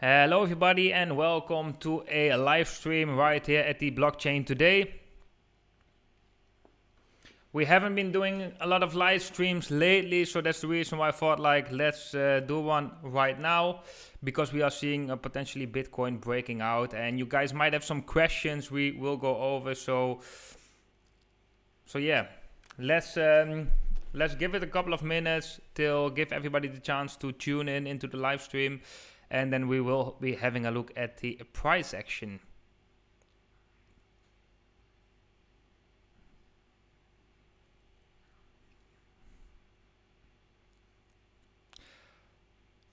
Hello everybody and welcome to a live stream right here at the blockchain today. We haven't been doing a lot of live streams lately, so that's the reason why I thought let's do one right now, because we are seeing potentially Bitcoin breaking out and you guys might have some questions we will go over. So yeah, let's give it a couple of minutes till give everybody the chance to tune in into the live stream. And then we will be having a look at the price action.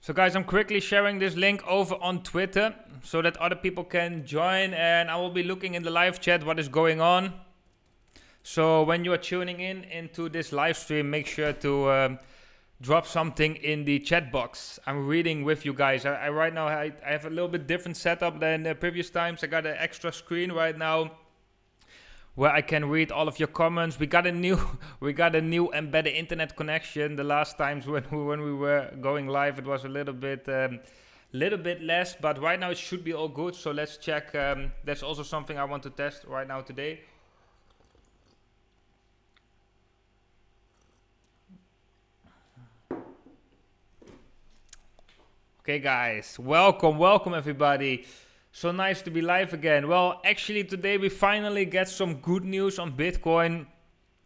So guys, I'm quickly sharing this link over on Twitter so that other people can join, and I will be looking in the live chat what is going on. So when you are tuning in into this live stream, make sure to drop something in the chat box. I'm reading with you guys. I right now I have a little bit different setup than the previous times. I got an extra screen right now where I can read all of your comments. We got a new embedded internet connection. The last times when we were going live, it was a little bit less, but right now it should be all good. So let's check. That's also something I want to test right now today. Okay guys, welcome everybody. So nice to be live again. Well, actually today we finally get some good news on Bitcoin.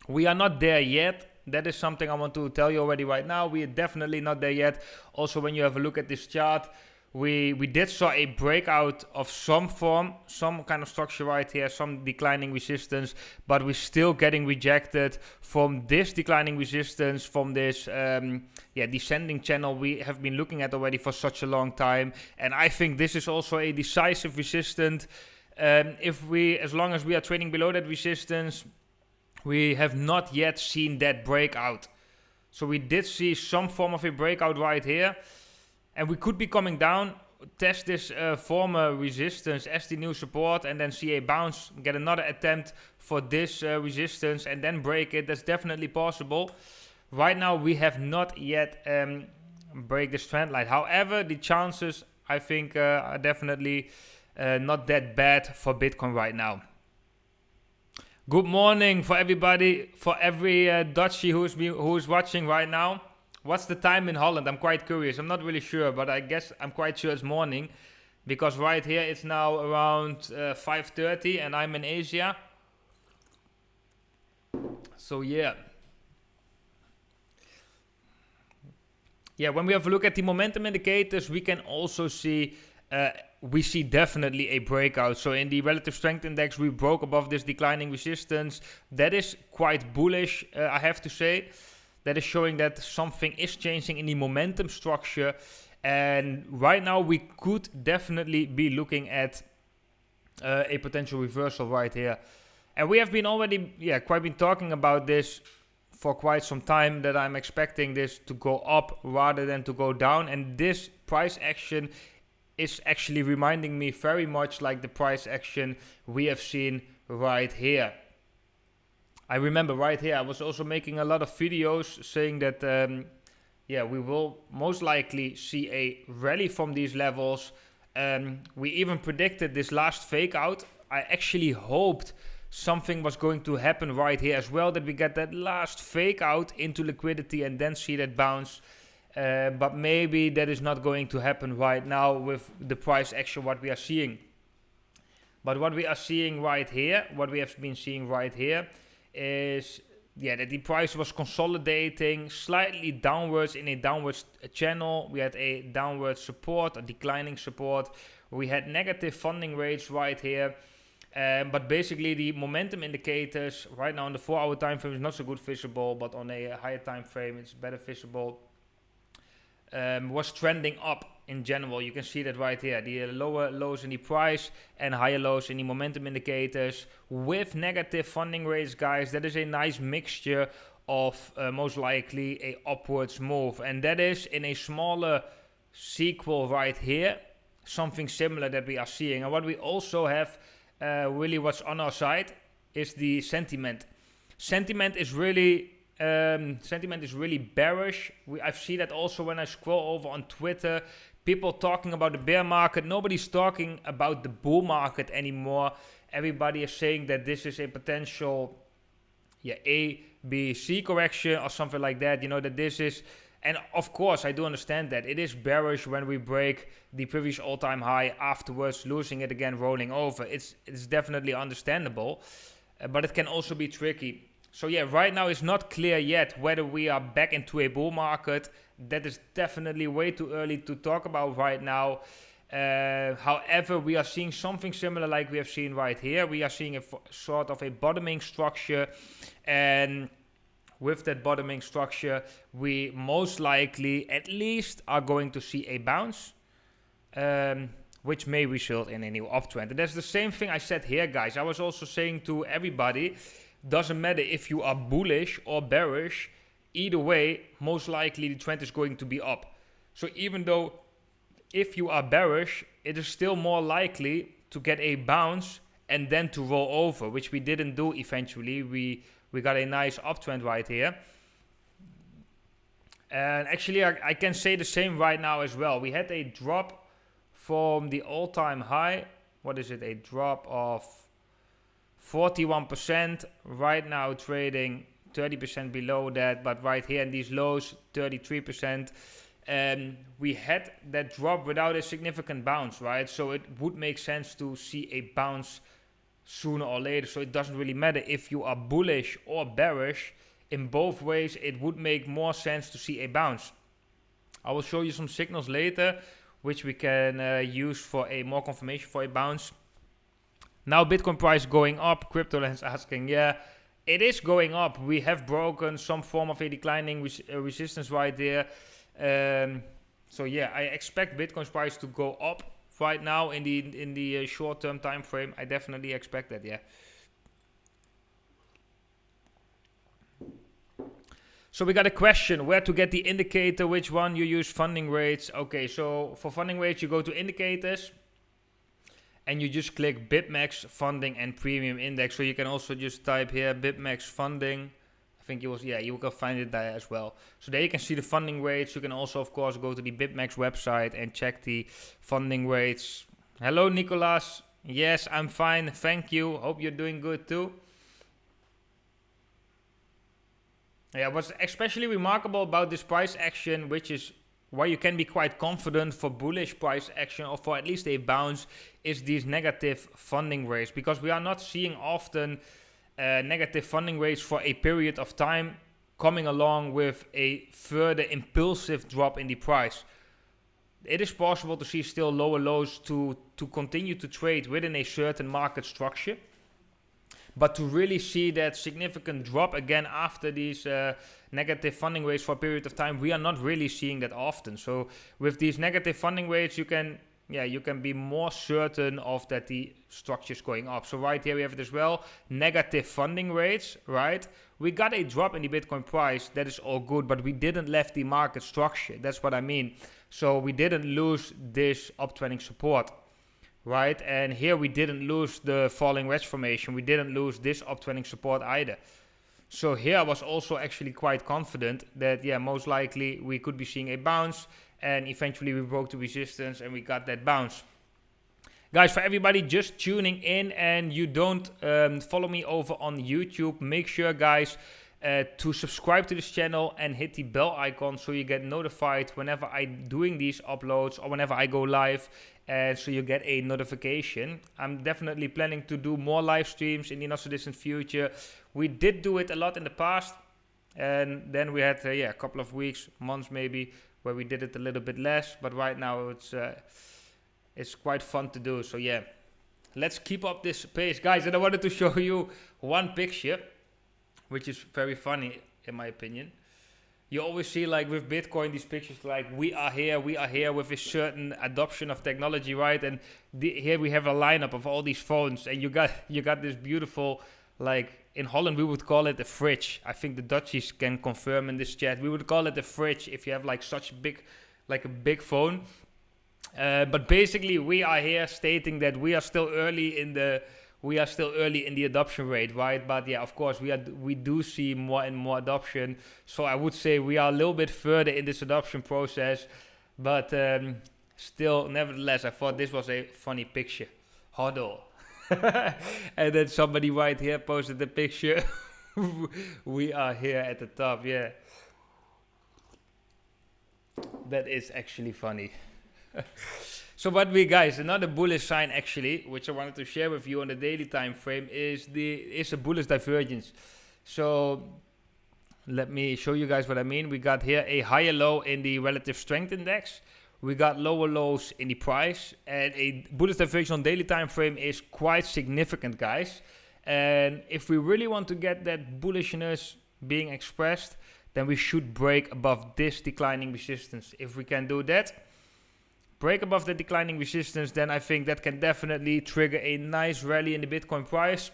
We are not there yet. That is something I want to tell you already right now. We are definitely not there yet. Also, when you have a look at this chart, we did saw a breakout of some form, some kind of structure right here, some declining resistance, but we're still getting rejected from this declining resistance, from this descending channel we have been looking at already for such a long time. And I think this is also a decisive resistance. As long as we are trading below that resistance, we have not yet seen that breakout. So we did see some form of a breakout right here. And we could be coming down, test this former resistance as the new support, and then see a bounce, get another attempt for this resistance, and then break it. That's definitely possible. Right now, we have not yet break this trend line. However, the chances, I think, are definitely not that bad for Bitcoin right now. Good morning for everybody, for every Dutchie who is watching right now. What's the time in Holland? I'm quite curious. I'm not really sure, but I guess I'm quite sure it's morning, because right here it's now around 5:30 and I'm in Asia. So yeah. Yeah, when we have a look at the momentum indicators, we can also see we see definitely a breakout. So in the relative strength index, we broke above this declining resistance. That is quite bullish, I have to say. That is showing that something is changing in the momentum structure. And right now we could definitely be looking at a potential reversal right here. And we have been already been talking about this for quite some time, that I'm expecting this to go up rather than to go down. And this price action is actually reminding me very much like the price action we have seen right here. I remember right here, I was also making a lot of videos saying that, we will most likely see a rally from these levels. We even predicted this last fake out. I actually hoped something was going to happen right here as well, that we get that last fake out into liquidity and then see that bounce. But maybe that is not going to happen right now with the price action, what we are seeing. But what we are seeing right here, what we have been seeing right here, is that the price was consolidating slightly downwards in a downwards channel. We had a downward support, a declining support. We had negative funding rates right here. But basically the momentum indicators right now on the 4-hour time frame is not so good visible, but on a higher time frame it's better visible. Was trending up in general. You can see that right here, the lower lows in the price and higher lows in the momentum indicators with negative funding rates, guys. That is a nice mixture of most likely a upwards move, and that is in a smaller sequel right here, something similar that we are seeing. And what we also have really what's on our side is the sentiment. Sentiment is really bearish. I see that also when I scroll over on Twitter. people talking about the bear market. Nobody's talking about the bull market anymore. Everybody is saying that this is a potential A, B, C correction or something like that. You know, that this is, and of course I do understand that it is bearish when we break the previous all-time high, afterwards losing it again, rolling over. It's definitely understandable, but it can also be tricky. So yeah, right now it's not clear yet whether we are back into a bull market. That is definitely way too early to talk about right now. However, we are seeing something similar like we have seen right here. We are seeing a sort of a bottoming structure, and with that bottoming structure, we most likely at least are going to see a bounce, which may result in a new uptrend. And that's the same thing I said here, guys. I was also saying to everybody, doesn't matter if you are bullish or bearish, either way, most likely the trend is going to be up. So even though if you are bearish, it is still more likely to get a bounce and then to roll over, which we didn't do eventually. We got a nice uptrend right here. And actually, I can say the same right now as well. We had a drop from the all-time high. What is it? A drop of 41%. Right now trading 30% below that, but right here in these lows, 33%. And we had that drop without a significant bounce, right? So it would make sense to see a bounce sooner or later. So it doesn't really matter if you are bullish or bearish. In both ways, it would make more sense to see a bounce. I will show you some signals later, which we can use for a more confirmation for a bounce. Now Bitcoin price going up. CryptoLens asking, yeah, it is going up. We have broken some form of a declining resistance right there. So yeah, I expect Bitcoin's price to go up right now in the short-term time frame. I definitely expect that, yeah. So we got a question, where to get the indicator, which one you use, funding rates. Okay, so for funding rates, you go to indicators and you just click BitMax funding and premium index. So you can also just type here BitMax funding. I think you can find it there as well. So there you can see the funding rates. You can also, of course, go to the BitMax website and check the funding rates. Hello, Nicolas. Yes, I'm fine. Thank you. Hope you're doing good too. Yeah, what's especially remarkable about this price action, which is why you can be quite confident for bullish price action or for at least a bounce, is these negative funding rates. Because we are not seeing often negative funding rates for a period of time coming along with a further impulsive drop in the price. It is possible to see still lower lows to continue to trade within a certain market structure. But to really see that significant drop again after these negative funding rates for a period of time, we are not really seeing that often. So with these negative funding rates, you can be more certain of that the structure is going up. So right here we have it as well, negative funding rates, right? We got a drop in the Bitcoin price, that is all good, but we didn't left the market structure. That's what I mean. So we didn't lose this uptrending support. Right, and here we didn't lose the falling wedge formation. We didn't lose this uptrending support either. So here I was also actually quite confident that, yeah, most likely we could be seeing a bounce. And eventually we broke the resistance and we got that bounce. Guys, for everybody just tuning in and you don't follow me over on YouTube, make sure, guys, to subscribe to this channel and hit the bell icon so you get notified whenever I'm doing these uploads or whenever I go live. So you get a notification. I'm definitely planning to do more live streams in the not so distant future. We did do it a lot in the past, and then we had a couple of weeks, months maybe, where we did it a little bit less. But right now it's quite fun to do. So yeah, let's keep up this pace, guys. And I wanted to show you one picture, which is very funny in my opinion. You always see, like, with Bitcoin, these pictures like we are here with a certain adoption of technology, right? And here we have a lineup of all these phones, and you got this beautiful, like, in Holland we would call it a fridge. I think the Dutchies can confirm in this chat. We would call it a fridge if you have like such big, like a big phone. But basically we are here stating that we are still early in the adoption rate, right? But yeah, of course, we do see more and more adoption. So I would say we are a little bit further in this adoption process. But still, nevertheless, I thought this was a funny picture. HODL. And then somebody right here posted the picture. We are here at the top, yeah. That is actually funny. So what we, guys, another bullish sign actually, which I wanted to share with you on the daily time frame, is a bullish divergence. So let me show you guys what I mean. We got here a higher low in the relative strength index. We got lower lows in the price, and a bullish divergence on daily time frame is quite significant, guys. And if we really want to get that bullishness being expressed, then we should break above this declining resistance. If we can do that, break above the declining resistance, then I think that can definitely trigger a nice rally in the Bitcoin price.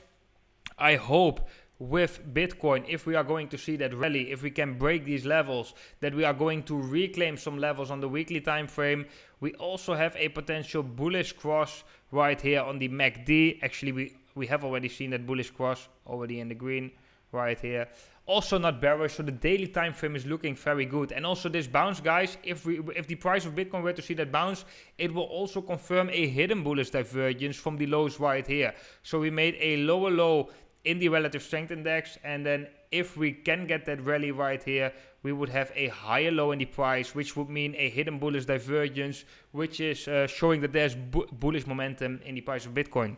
I hope with Bitcoin, if we are going to see that rally, if we can break these levels, that we are going to reclaim some levels on the weekly time frame. We also have a potential bullish cross right here on the MACD. Actually, we have already seen that bullish cross already in the green right here. Also not bearish, so the daily time frame is looking very good. And also this bounce, guys, if the price of Bitcoin were to see that bounce, it will also confirm a hidden bullish divergence from the lows right here. So we made a lower low in the relative strength index, and then if we can get that rally right here, we would have a higher low in the price, which would mean a hidden bullish divergence, which is showing that there's bullish momentum in the price of Bitcoin.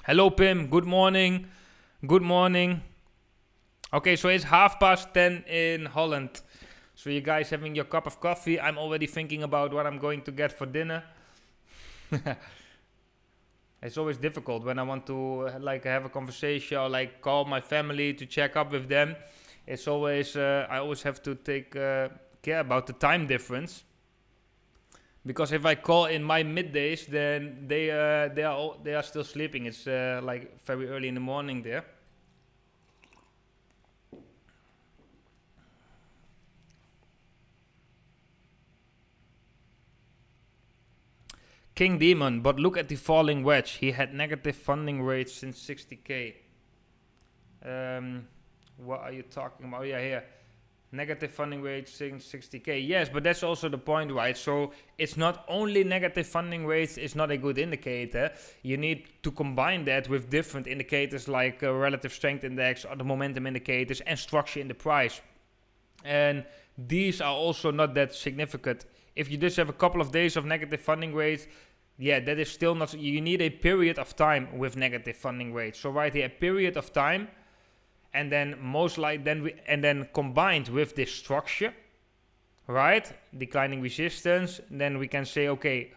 Hello Pim, good morning. Good morning. Okay, so it's 10:30 in Holland. So you guys having your cup of coffee. I'm already thinking about what I'm going to get for dinner. It's always difficult when I want to like have a conversation or like call my family to check up with them. It's always I always have to take care about the time difference, because if I call in my middays, then they are still sleeping. It's like very early in the morning there. King Demon, but look at the falling wedge. He had negative funding rates since 60k. What are you talking about? Oh, yeah, here. Negative funding rates since 60k. Yes, but that's also the point, right? So it's not only negative funding rates is not a good indicator. You need to combine that with different indicators like relative strength index, other momentum indicators, and structure in the price. And these are also not that significant. If you just have a couple of days of negative funding rates, yeah, that is still not. You need a period of time with negative funding rates. So right here, a period of time, and then most likely then combined with this structure, right? Declining resistance. Then we can say, okay,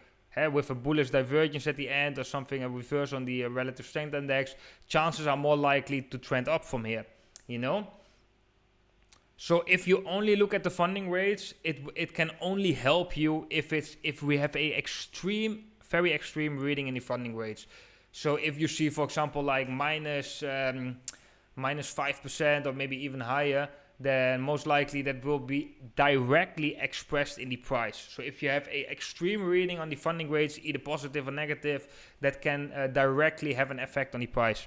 with a bullish divergence at the end or something, a reverse on the relative strength index, chances are more likely to trend up from here. You know. So if you only look at the funding rates, it can only help you if we have a very extreme reading in the funding rates. So if you see, for example, like minus 5% or maybe even higher, then most likely that will be directly expressed in the price. So if you have a extreme reading on the funding rates, either positive or negative, that can directly have an effect on the price.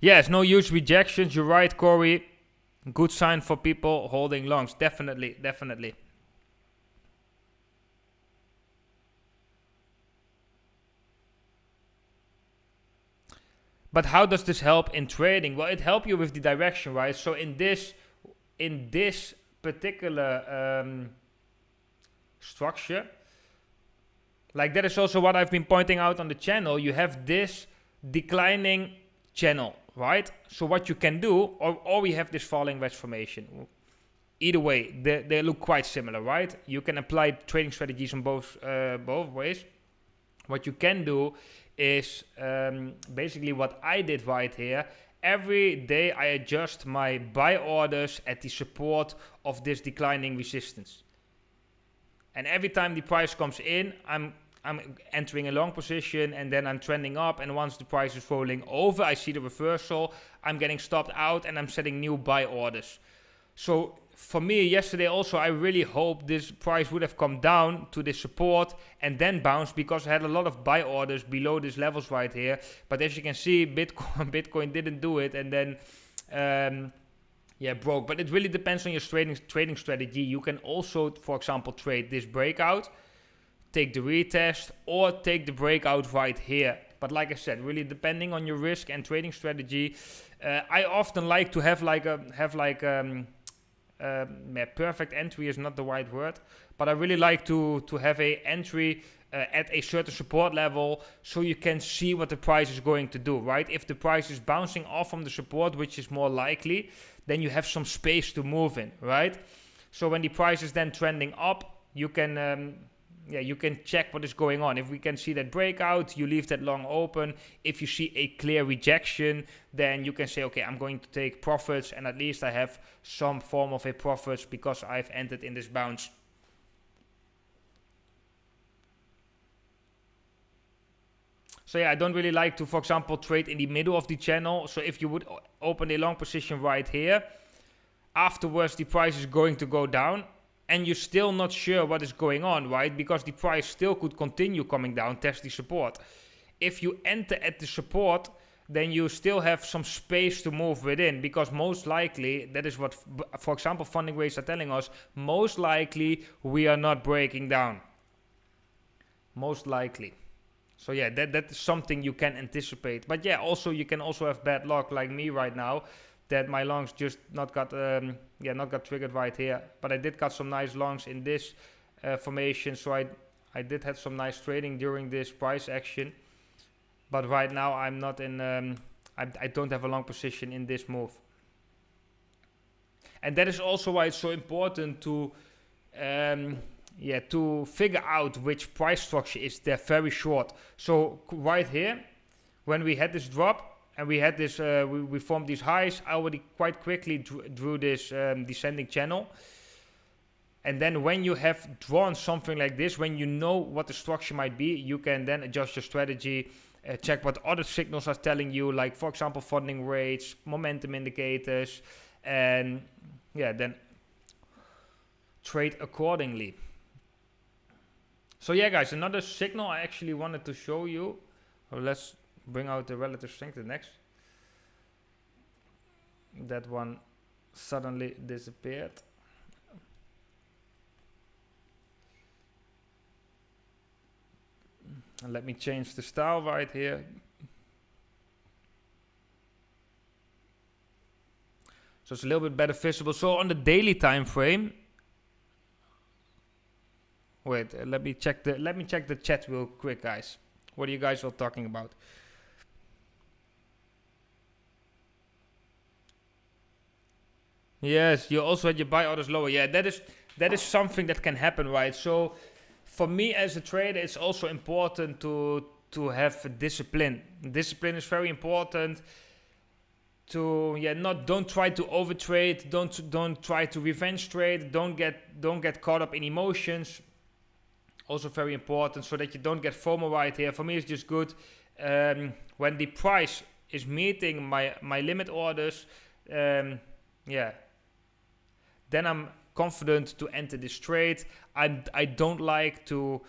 Yes, no huge rejections. You're right, Corey. Good sign for people holding longs. Definitely, definitely. But how does this help in trading? Well, it helps you with the direction, right? So in this particular structure, like that is also what I've been pointing out on the channel. You have this declining channel, right? So what you can do, or we have this falling wedge formation. Either way, they look quite similar, right? You can apply trading strategies on both ways. What you can do is basically what I did right here. Every day I adjust my buy orders at the support of this declining resistance. And every time the price comes in, I'm entering a long position, and then I'm trending up, and once the price is rolling over, I see the reversal, I'm getting stopped out, and I'm setting new buy orders. So for me yesterday also, I really hope this price would have come down to this support and then bounce, because I had a lot of buy orders below these levels right here. But as you can see, Bitcoin didn't do it, and then Yeah, broke. But it really depends on your trading strategy. You can also, for example, trade this breakout, take the retest, or take the breakout right here. But like I said, really depending on your risk and trading strategy. I often like to have perfect entry is not the right word, but I really like to have a entry at a certain support level, so you can see what the price is going to do, right? If the price is bouncing off from the support, which is more likely, then you have some space to move in, right? So when the price is then trending up, you can you can check what is going on. If we can see that breakout, you leave that long open. If you see a clear rejection, then you can say, okay, I'm going to take profits, and at least I have some form of a profits because I've entered in this bounce. So yeah, I don't really like to, for example, trade in the middle of the channel. So if you would open a long position right here, afterwards the price is going to go down, and you're still not sure what is going on, right? Because the price still could continue coming down, test the support. If you enter at the support, then you still have some space to move within, because most likely, that is what, for example, funding rates are telling us, most likely we are not breaking down. Most likely. So yeah, that is something you can anticipate. But yeah, also you can also have bad luck like me right now, that my longs just not got triggered right here. But I did got some nice longs in this formation, so I did have some nice trading during this price action. But right now I'm not in, I don't have a long position in this move. And that is also why it's so important to to figure out which price structure is there very short. So right here, when we had this drop and we had this, we formed these highs, I already quite quickly drew this descending channel. And then when you have drawn something like this, when you know what the structure might be, you can then adjust your strategy, check what other signals are telling you, like for example funding rates, momentum indicators, and yeah, then trade accordingly. So yeah guys, another signal I actually wanted to show you. Let's bring out the relative strength next. That one suddenly disappeared. And let me change the style right here. So it's a little bit better visible. So on the daily time frame, wait, let me check the chat real quick, guys. What are you guys all talking about? Yes, you also had your buy orders lower. Yeah, that is something that can happen, right? So for me as a trader, it's also important to have discipline. Discipline is very important. Don't try to overtrade. Don't try to revenge trade. Don't get caught up in emotions. Also very important, so that you don't get FOMO right here. For me, it's just good when the price is meeting my limit orders. Then I'm confident to enter this trade. I don't like to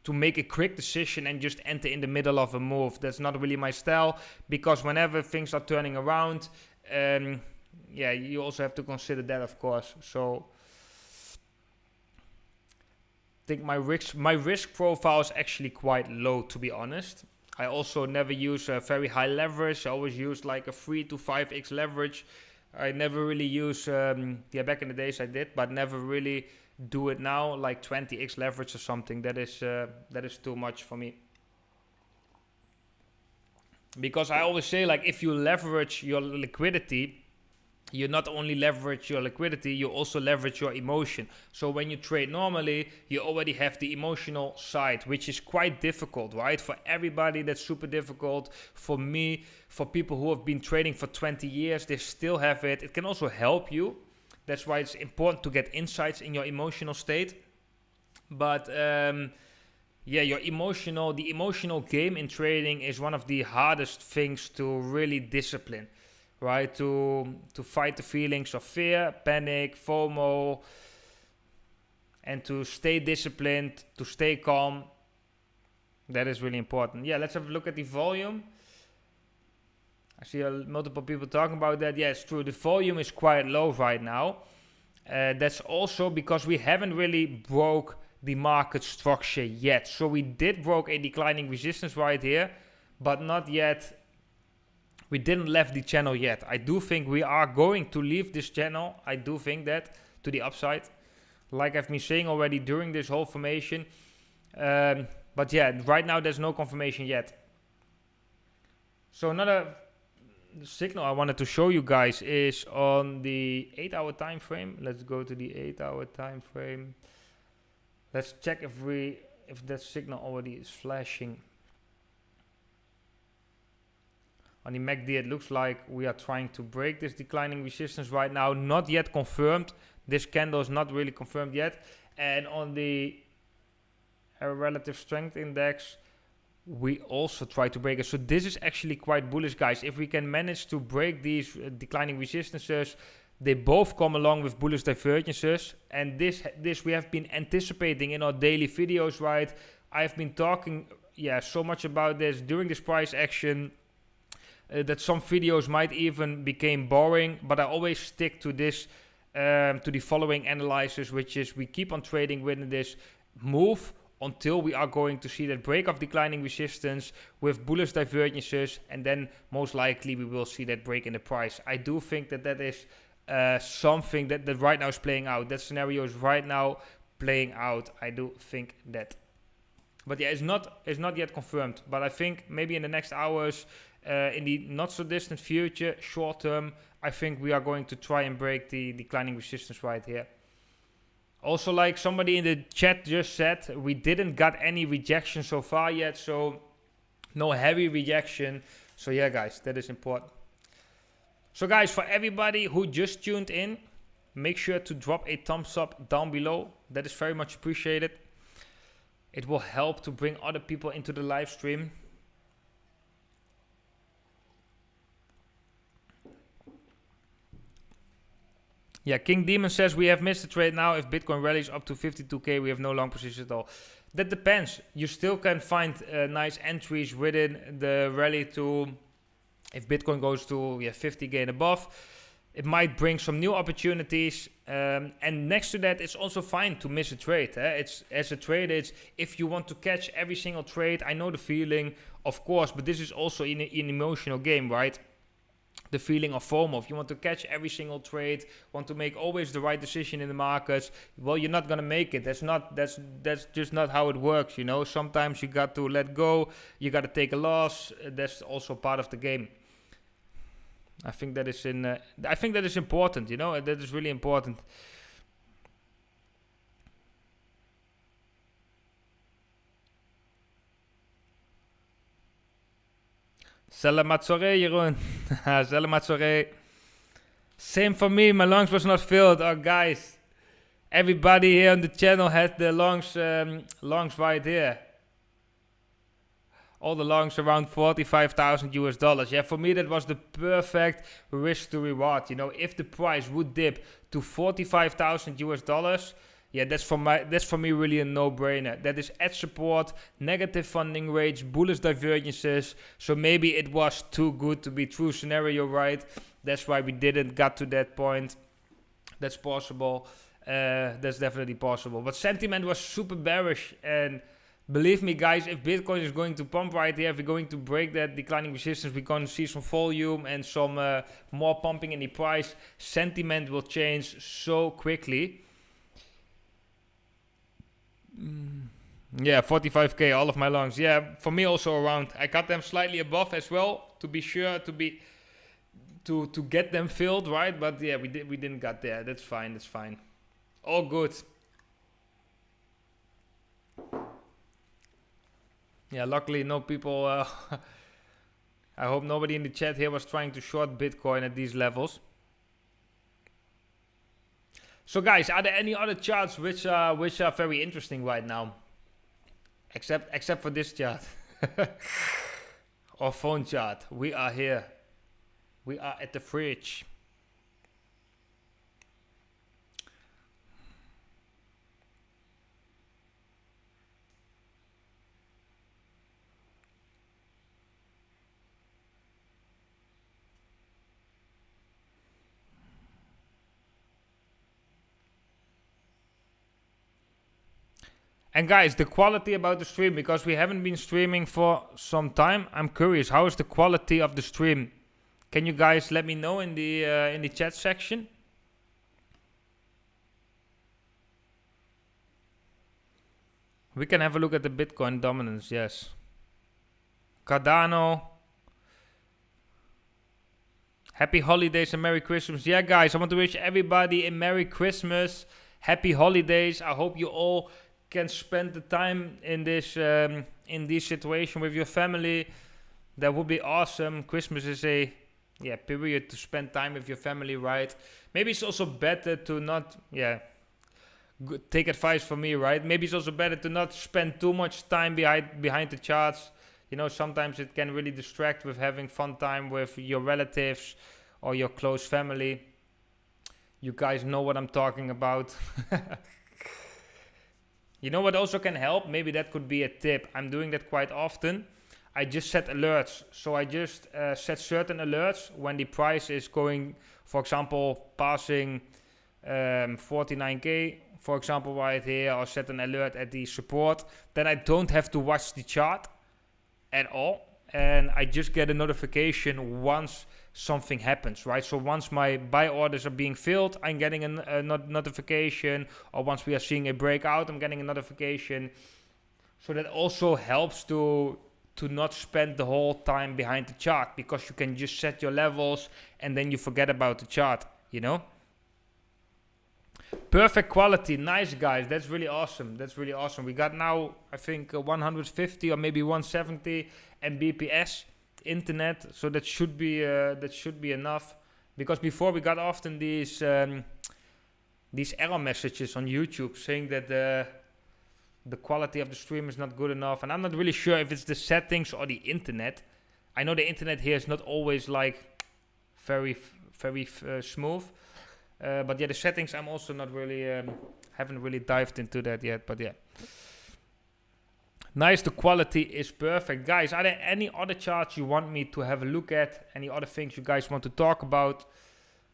make a quick decision and just enter in the middle of a move. That's not really my style, because whenever things are turning around, you also have to consider that, of course. So I think my risk profile is actually quite low, to be honest. I also never use a very high leverage. I always use like a 3 to 5x leverage. I never really use, back in the days I did, but never really do it now, like 20x leverage or something. That is too much for me. Because I always say, like, if you leverage your liquidity, you not only leverage your liquidity, you also leverage your emotion. So when you trade normally, you already have the emotional side, which is quite difficult, right? For everybody, that's super difficult. For me, for people who have been trading for 20 years, they still have it. It can also help you. That's why it's important to get insights in your emotional state. But the emotional game in trading is one of the hardest things to really discipline. Right, to fight the feelings of fear, panic, FOMO, and to stay disciplined, to stay calm. That is really important. Yeah, let's have a look at the volume. I see multiple people talking about that. Yeah, it's true. The volume is quite low right now. That's also because we haven't really broke the market structure yet. So we did broke a declining resistance right here, but not yet. We didn't left the channel yet. I do think we are going to leave this channel. I do think that to the upside, like I've been saying already during this whole formation. But yeah, right now there's no confirmation yet. So another signal I wanted to show you guys is on the 8-hour time frame. Let's go to the 8-hour time frame. Let's check if that signal already is flashing. On the MACD, it looks like we are trying to break this declining resistance right now. Not yet confirmed. This candle is not really confirmed yet. And on the relative strength index, we also try to break it. So this is actually quite bullish, guys. If we can manage to break these declining resistances, they both come along with bullish divergences. And this we have been anticipating in our daily videos, right? I've been talking, so much about this during this price action. That some videos might even become boring, but I always stick to this, to the following analysis, which is we keep on trading within this move until we are going to see that break of declining resistance with bullish divergences, and then most likely we will see that break in the price. I do think that is something that right now is playing out. That scenario is right now playing out. I do think that. But yeah, it's not yet confirmed. But I think maybe in the next hours, in the not so distant future, short term, I think we are going to try and break the declining resistance right here. Also, like somebody in the chat just said, we didn't got any rejection so far yet, so no heavy rejection. So yeah, guys, that is important. So guys, for everybody who just tuned in, make sure to drop a thumbs up down below. That is very much appreciated. It will help to bring other people into the live stream. Yeah, King Demon says we have missed the trade now. If Bitcoin rallies up to 52k, we have no long position at all. That depends. You still can find nice entries within the rally to, if Bitcoin goes to 50k and above, it might bring some new opportunities. And next to that, it's also fine to miss a trade. It's as a trade, it's if you want to catch every single trade. I know the feeling, of course, but this is also an emotional game, right? The feeling of FOMO. If you want to catch every single trade, want to make always the right decision in the markets, well, you're not gonna make it. That's just not how it works, you know. Sometimes you got to let go, you got to take a loss. That's also part of the game. I think that is important, you know. That is really important. Selamat sore, Jeroen. Selamat sore. Same for me, my lungs was not filled. Oh, guys. Everybody here on the channel had the lungs right here. All the longs around 45,000 US dollars. Yeah, for me that was the perfect risk to reward. You know, if the price would dip to 45,000 US dollars, yeah, that's for me really a no-brainer. That is at support, negative funding rates, bullish divergences. So maybe it was too good to be true scenario, right? That's why we didn't got to that point. That's possible. That's definitely possible. But sentiment was super bearish, and believe me, guys, if Bitcoin is going to pump right here, if we're going to break that declining resistance, we're going to see some volume and some more pumping in the price. Sentiment will change so quickly. Yeah, 45k, all of my longs. Yeah, for me also around. I got them slightly above as well, to be sure to get them filled, right? But yeah, we didn't get there. That's fine. That's fine. All good. Yeah, luckily no people. I hope nobody in the chat here was trying to short Bitcoin at these levels. So guys, are there any other charts which are very interesting right now? Except for this chart. Or phone chart. We are here. We are at the fridge. And guys, the quality about the stream, because we haven't been streaming for some time, I'm curious, how is the quality of the stream? Can you guys let me know in the chat section? We can have a look at the Bitcoin dominance, yes. Cardano. Happy holidays and Merry Christmas. Yeah, guys, I want to wish everybody a Merry Christmas. Happy holidays. I hope you all can spend the time in this situation with your family. That would be awesome. Christmas is a period to spend time with your family, right? Maybe it's also better to not take advice from me, right? Maybe it's also better to not spend too much time behind the charts. You know, sometimes it can really distract with having fun time with your relatives or your close family. You guys know what I'm talking about. You know what also can help? Maybe that could be a tip. I'm doing that quite often. I just set alerts. So I just set certain alerts when the price is going, for example, passing 49k, for example, right here, or set an alert at the support. Then I don't have to watch the chart at all, and I just get a notification once something happens, right? So once my buy orders are being filled, I'm getting a notification, or once we are seeing a breakout, I'm getting a notification. So that also helps to not spend the whole time behind the chart, because you can just set your levels and then you forget about the chart, you know? Perfect quality. Nice, guys. That's really awesome. That's really awesome. We got now, I think, 150 or maybe 170 Mbps internet. So that should be enough. Because before we got often these error messages on YouTube saying that the quality of the stream is not good enough. And I'm not really sure if it's the settings or the internet. I know the internet here is not always like very smooth. But yeah, the settings I'm also not really, haven't really dived into that yet, but yeah. Nice, the quality is perfect. Guys, are there any other charts you want me to have a look at? Any other things you guys want to talk about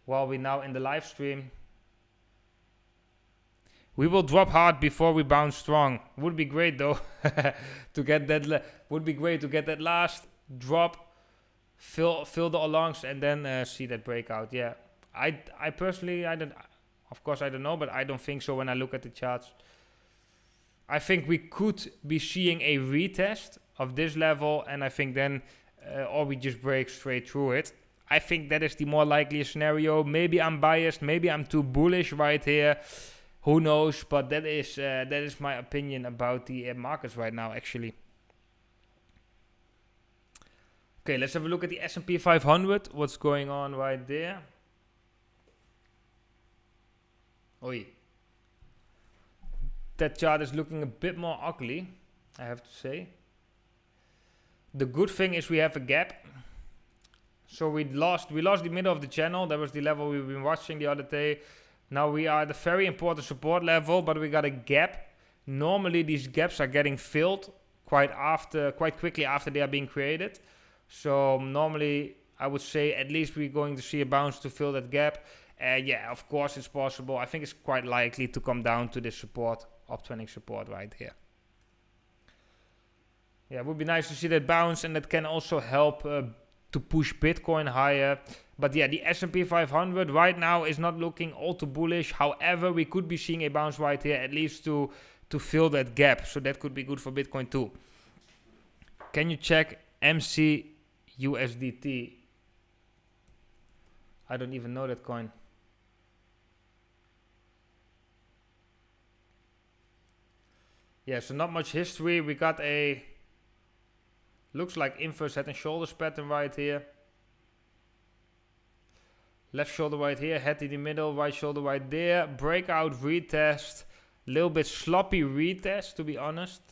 while we're now in the live stream? We will drop hard before we bounce strong. Would be great though, to get that, would be great to get that last drop, fill the alongs and then see that breakout, yeah. I personally, I don't know, but I don't think so when I look at the charts. I think we could be seeing a retest of this level, and I think then, or we just break straight through it. I think that is the more likely scenario. Maybe I'm biased, maybe I'm too bullish right here. Who knows? But that is my opinion about the markets right now, actually. Okay, let's have a look at the S&P 500. What's going on right there? Oi. That chart is looking a bit more ugly, I have to say. The good thing is we have a gap. So we lost the middle of the channel. That was the level we've been watching the other day. Now we are at a very important support level, but we got a gap. Normally these gaps are getting filled quite quickly after they are being created. So normally I would say at least we're going to see a bounce to fill that gap. Yeah, of course it's possible. I think it's quite likely to come down to this support, uptrending support right here. Yeah, it would be nice to see that bounce, and that can also help to push Bitcoin higher. But yeah, the S&P 500 right now is not looking all too bullish. However, we could be seeing a bounce right here, at least to fill that gap. So that could be good for Bitcoin too. Can you check MCUSDT? I don't even know that coin. Yeah, so not much history. We got a, looks like inverse head and shoulders pattern right here. Left shoulder right here, head in the middle, right shoulder right there. Breakout, retest. Little bit sloppy retest, to be honest.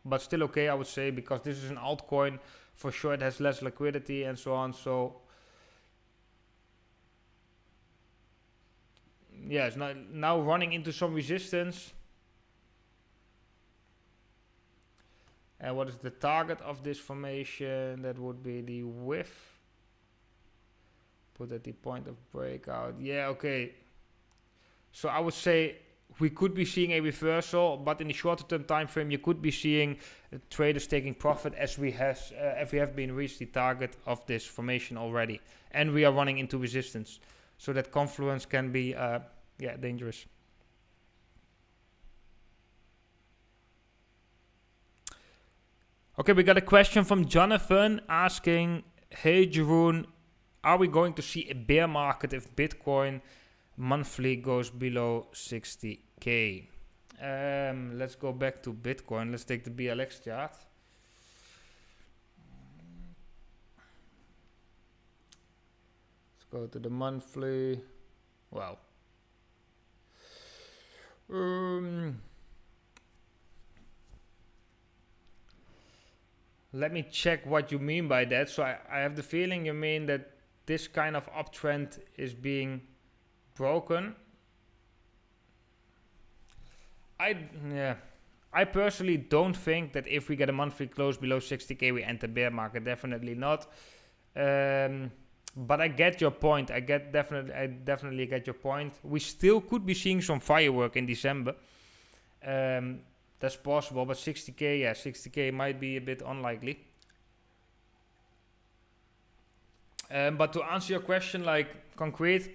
But still okay, I would say, because this is an altcoin. For sure it has less liquidity and so on. So yeah, it's now running into some resistance. And what is the target of this formation? That would be the width. Put at the point of breakout. Yeah, okay. So I would say we could be seeing a reversal, but in the shorter term time frame, you could be seeing traders taking profit as we have been reached the target of this formation already, and we are running into resistance. So that confluence can be dangerous. Okay, we got a question from Jonathan asking, hey Jeroen, are we going to see a bear market if Bitcoin monthly goes below 60k? Let's go back to Bitcoin. Let's take the BLX chart. Let's go to the monthly. Wow. Let me check what you mean by that. So I have the feeling you mean that this kind of uptrend is being broken. I personally don't think that if we get a monthly close below 60k we enter bear market. Definitely not. But I get your point. I definitely get your point. We still could be seeing some firework in December. That's possible, but 60k, 60k might be a bit unlikely. But to answer your question, like concrete,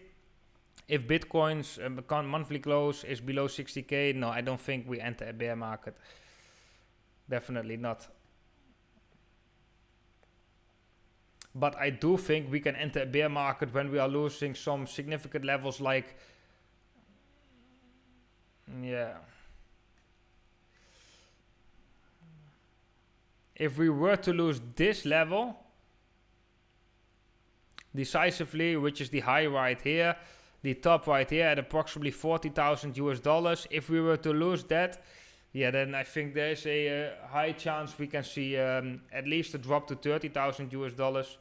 if Bitcoin's monthly close is below 60k, no, I don't think we enter a bear market. Definitely not. But I do think we can enter a bear market when we are losing some significant levels, like, if we were to lose this level decisively, which is the high right here, the top right here at approximately $40,000 US, if we were to lose that, then I think there's a high chance we can see at least a drop to $30,000 US,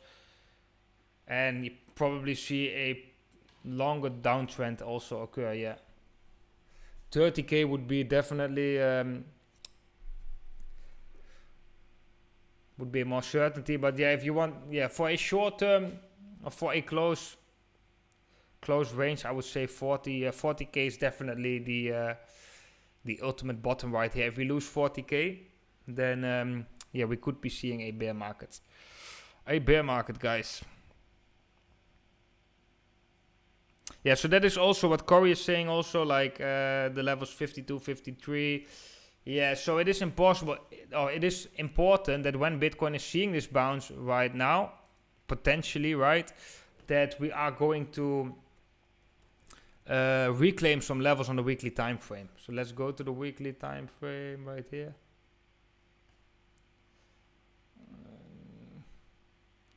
and you probably see a longer downtrend also occur. 30k would be definitely would be more certainty, but if you want, for a short term or for a close range, I would say 40k is definitely the ultimate bottom right here. If we lose 40k, then we could be seeing a bear market. Guys. So that is also what Corey is saying also, like the levels 52, 53. So it is it is important that when Bitcoin is seeing this bounce right now, potentially, right, that we are going to reclaim some levels on the weekly time frame. So let's go to the weekly time frame right here.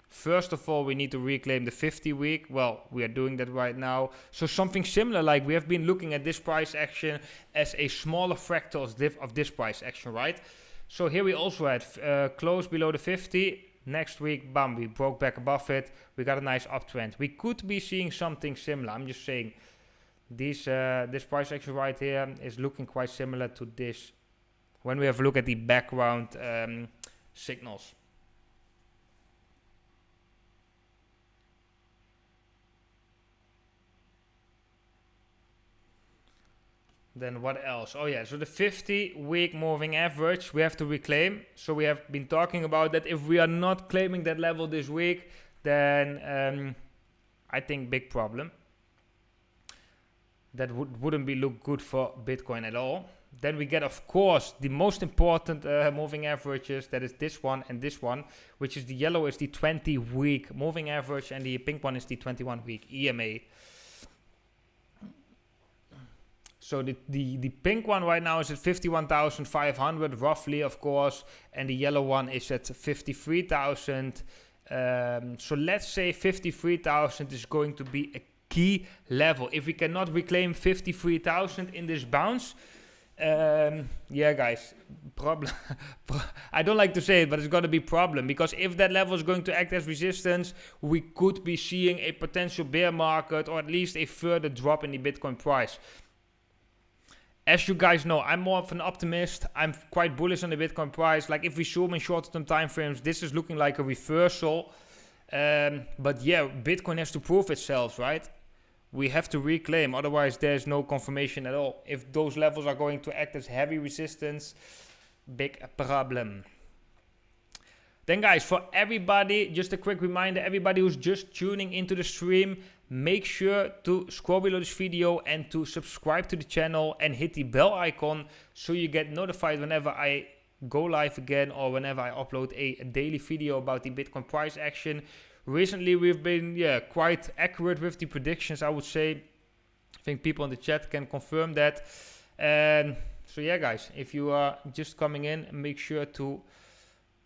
First of all, we need to reclaim the 50 week. Well, we are doing that right now. So something similar, like we have been looking at this price action as a smaller fractal of this price action, right? So here we also had close below the 50. Next week, bam, we broke back above it. We got a nice uptrend. We could be seeing something similar. I'm just saying this price action right here is looking quite similar to this when we have a look at the background signals. Then what else? So the 50-week moving average we have to reclaim. So we have been talking about that. If we are not claiming that level this week, then I think big problem. That wouldn't be look good for Bitcoin at all. Then we get, of course, the most important moving averages. That is this one and this one, which is the yellow is the 20-week moving average and the pink one is the 21-week EMA. So the pink one right now is at 51,500 roughly, of course, and the yellow one is at 53,000. So let's say 53,000 is going to be a key level. If we cannot reclaim 53,000 in this bounce, guys, problem. I don't like to say it, but it's going to be problem, because if that level is going to act as resistance, we could be seeing a potential bear market or at least a further drop in the Bitcoin price. As you guys know, I'm more of an optimist. I'm quite bullish on the Bitcoin price. Like if we zoom in short-term time frames, this is looking like a reversal. But Bitcoin has to prove itself, right? we have to reclaim. Otherwise, there's no confirmation at all. If those levels are going to act as heavy resistance, big problem. Then guys, for everybody, just a quick reminder, everybody who's just tuning into the stream, make sure to scroll below this video and to subscribe to the channel and hit the bell icon so you get notified whenever I go live again or whenever I upload a daily video about the Bitcoin price action. Recently, we've been quite accurate with the predictions, I would say. I think people in the chat can confirm that. And so yeah, guys, if you are just coming in, make sure to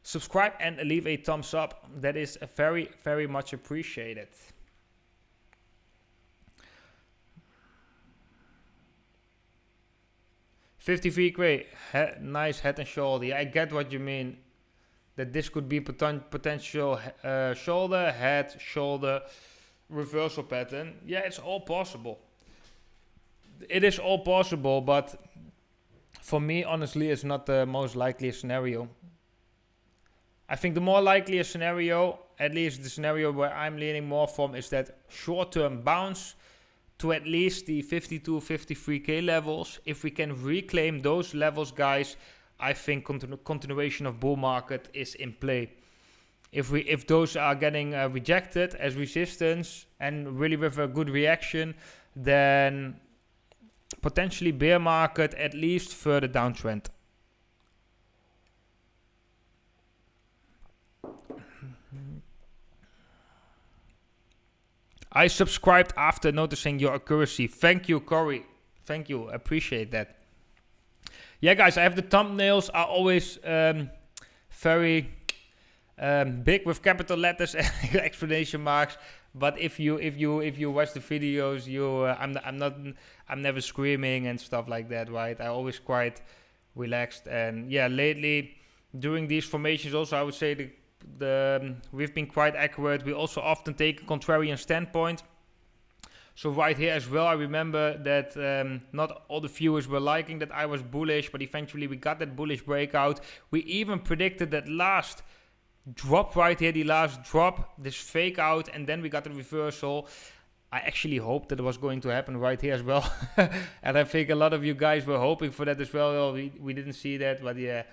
subscribe and leave a thumbs up. That is very, very much appreciated. $53 great, nice head and shoulder. Yeah, I get what you mean. That this could be potential shoulder, head, shoulder, reversal pattern. Yeah, it's all possible. It is all possible, but for me, honestly, it's not the most likely scenario. I think the more likely scenario, at least the scenario where I'm leaning more from, is that short-term bounce to at least the 52, 53k levels. If we can reclaim those levels, guys, I think continuation of bull market is in play. If those are getting rejected as resistance and really with a good reaction, then potentially bear market, at least further downtrend. I subscribed after noticing your accuracy. Thank you, Corey. Thank you. Appreciate that. Yeah, guys, I have the thumbnails are always very big with capital letters and exclamation marks. But if you watch the videos, I'm never screaming and stuff like that, right? I always quite relaxed. And yeah, lately during these formations, also I would say we've been quite accurate. We also often take a contrarian standpoint. So right here as well, I remember that not all the viewers were liking that I was bullish, but eventually we got that bullish breakout. We even predicted that last drop right here, the last drop, this fake out, and then we got the reversal. I actually hoped that it was going to happen right here as well. And I think a lot of you guys were hoping for that as well. We didn't see that, but yeah,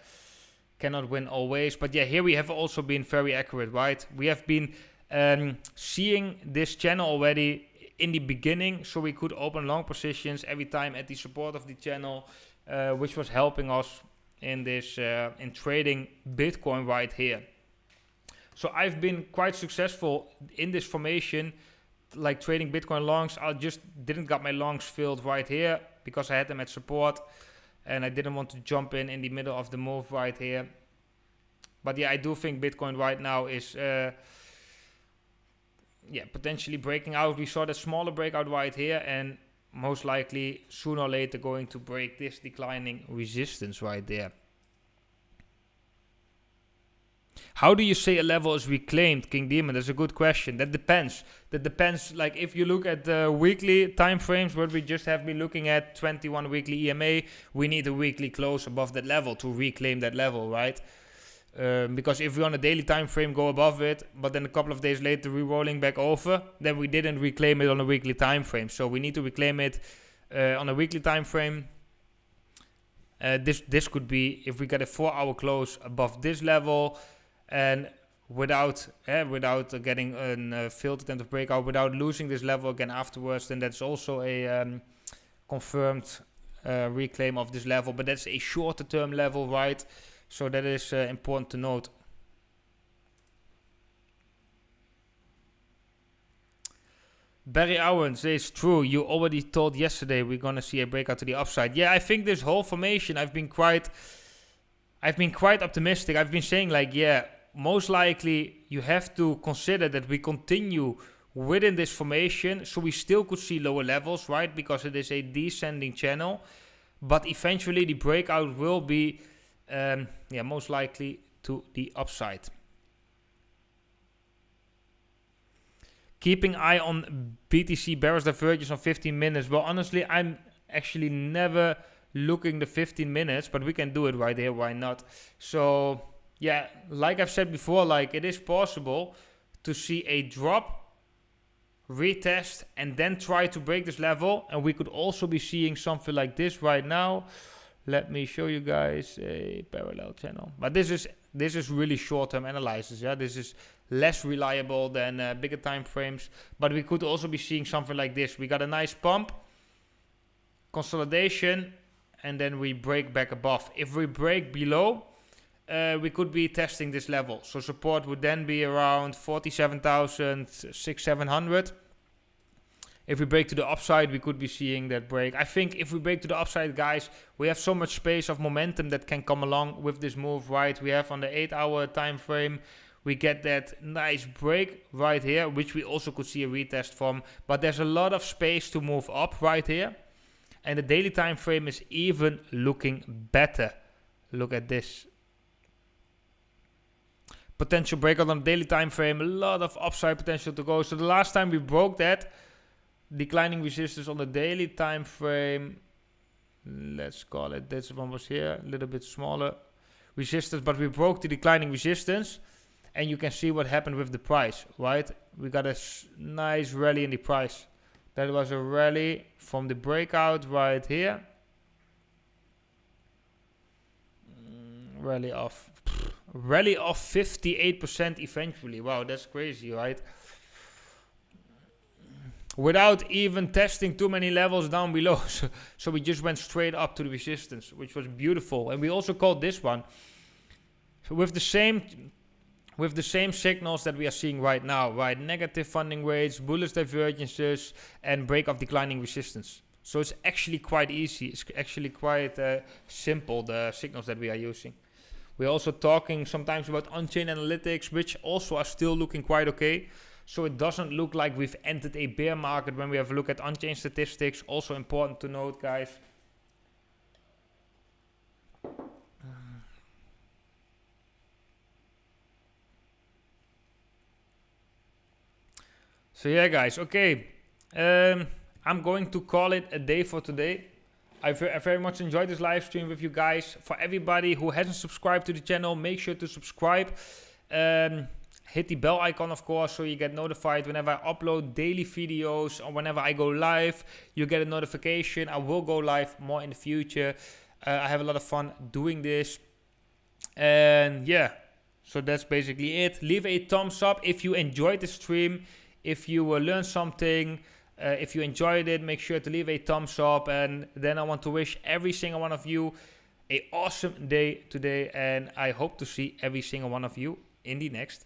cannot win always. But yeah, here we have also been very accurate, right? We have been seeing this channel already in the beginning, so we could open long positions every time at the support of the channel, which was helping us in this in trading Bitcoin right here. So I've been quite successful in this formation, like trading Bitcoin longs. I just didn't got my longs filled right here because I had them at support, and I didn't want to jump in the middle of the move right here. But yeah, I do think Bitcoin right now is potentially breaking out. We saw the smaller breakout right here, and most likely sooner or later going to break this declining resistance right there. How do you say a level is reclaimed, King Demon? That's a good question. That depends. Like if you look at the weekly time frames, what we just have been looking at, 21 weekly EMA, we need a weekly close above that level to reclaim that level, right? Because if we on a daily time frame go above it, but then a couple of days later re-rolling back over, then we didn't reclaim it on a weekly time frame. So we need to reclaim it on a weekly time frame. This could be if we get a 4-hour close above this level, and without getting a failed attempt of breakout, without losing this level again afterwards, then that's also a confirmed reclaim of this level. But that's a shorter term level, right? So that is important to note. Barry Owens says, true, you already told yesterday we're going to see a breakout to the upside. Yeah, I think this whole formation, I've been quite optimistic. I've been saying like, yeah, most likely you have to consider that we continue within this formation. So we still could see lower levels, right? Because it is a descending channel. But eventually the breakout will be most likely to the upside. Keeping eye on BTC bearish divergence on 15 minutes. Well, honestly, I'm actually never looking the 15 minutes, but we can do it right here. Why not? So yeah, like I've said before, like it is possible to see a drop retest, and then try to break this level. And we could also be seeing something like this right now. Let me show you guys a parallel channel. But this is really short-term analysis. Yeah, this is less reliable than bigger time frames. But we could also be seeing something like this. We got a nice pump, consolidation, and then we break back above. If we break below, we could be testing this level. So support would then be around 47,600-700. If we break to the upside, we could be seeing that break. I think if we break to the upside, guys, we have so much space of momentum that can come along with this move, right? We have on the 8-hour time frame, we get that nice break right here, which we also could see a retest from. But there's a lot of space to move up right here. And the daily time frame is even looking better. Look at this. Potential breakout on the daily time frame, a lot of upside potential to go. So the last time we broke that declining resistance on the daily time frame, let's call it, this one was here, a little bit smaller resistance, but we broke the declining resistance, and you can see what happened with the price, right? We got a nice rally in the price. That was a rally from the breakout right here. Rally off 58% eventually. Wow, that's crazy, right? Without even testing too many levels down below. So we just went straight up to the resistance, which was beautiful. And we also called this one. So with the same signals that we are seeing right now, right? Negative funding rates, bullish divergences, and break of declining resistance. So it's actually quite easy. It's actually quite simple, the signals that we are using. We're also talking sometimes about on-chain analytics, which also are still looking quite okay. So it doesn't look like we've entered a bear market when we have a look at on-chain statistics. Also important to note, guys. So yeah, guys, okay. I'm going to call it a day for today. I very much enjoyed this live stream with you guys. For everybody who hasn't subscribed to the channel, make sure to subscribe. Hit the bell icon, of course, so you get notified whenever I upload daily videos or whenever I go live. You get a notification. I will go live more in the future. I have a lot of fun doing this. And yeah, so that's basically it. Leave a thumbs up if you enjoyed the stream. If you learned something, if you enjoyed it, make sure to leave a thumbs up. And then I want to wish every single one of you an awesome day today. And I hope to see every single one of you in the next